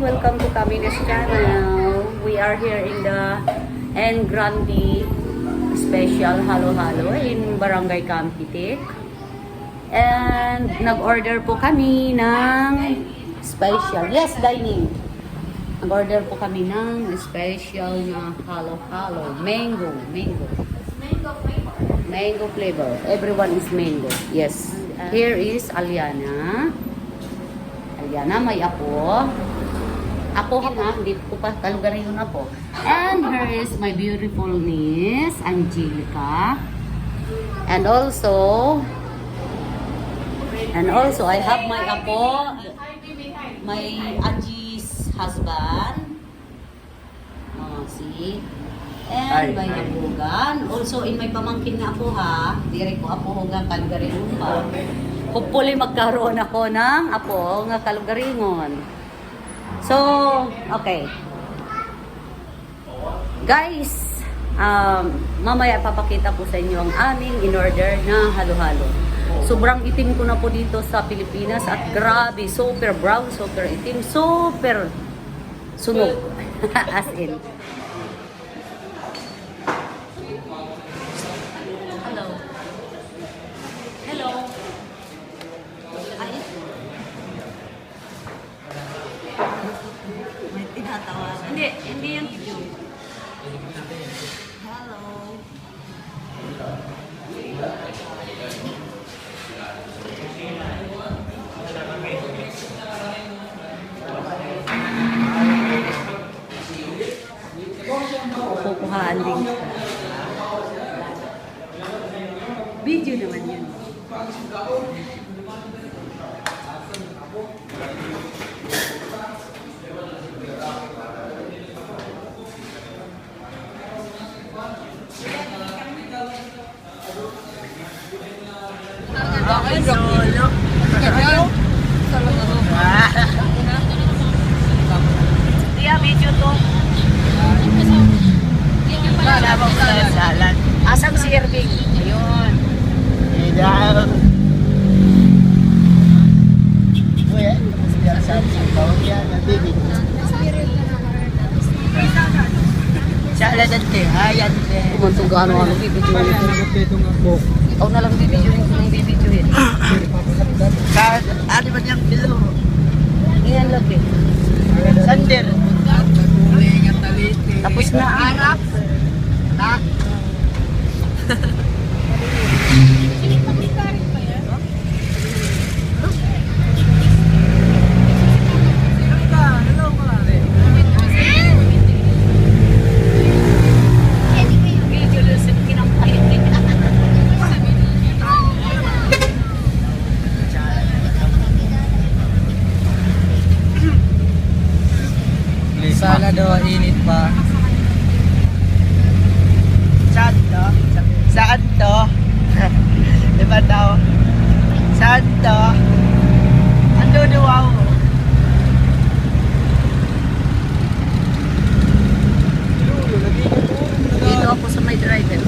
welcome to Camille's channel. We are here in the N Grande Special Halo-Halo in Barangay Campitic. And nag-order po kami ng special. Yes, dining. Nag-order po kami ng special na halo-halo. Mango. Mango flavor. Everyone is mango. Yes. Here is Aliana. Aliana, may apo. Apo ha, hindi ko pa talugarin yung apo. And here is my beautiful niece, Angelica. And also, I have my apo, my Angie's husband. Oh, see? And may apugan. Also, in may pamangkin na ako ha. Dire ko apo nga kalugaringon pa. Hopefully magkaroon ako ng apo nga kalugaringon. So, okay. Guys, mamaya papakita po sa inyo ang aming in-order na halo-halo. Sobrang itim ko na po dito sa Pilipinas at grabe, super brown, super itim, super sunog. As in. Hello. Ay. May tinatawagan. Hindi yan video. Hello. Kukuhaan din. Video naman yan. Okay, solo. Iya, video to. Malabang sa salan. Asang si Irving? Ayun. Idaw. Kuya, siya sa bawang yan, nabibig. Siya dante, ayan din. Kumantuga ano bibidyoin. Ikaw na lang bibidyoin kung nang bibidyoin. Ano ba niyang bilo? Iyan lang eh. Sander. Tapos na harap. Ha? Video lang sa kinampahit din. Sana daw init pa. Saan to? Saan to? Diba daw? Saan to? Ando duwaw. Dito ako sa may driver.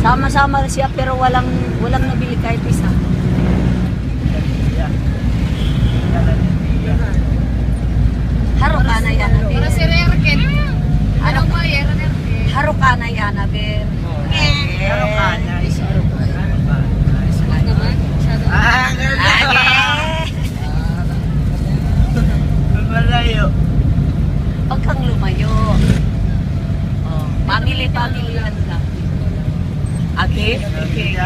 Sama-sama siya pero walang nabili kahit isa. Harukana yan, Abel. Para si Rerken. Anong ba yan, Rerken? Harukana yan, Abel. Harukana. Huwag naman. Masyado. Malayo. Huwag kang lumayo. Oh, family yan lang. Okay? Okay.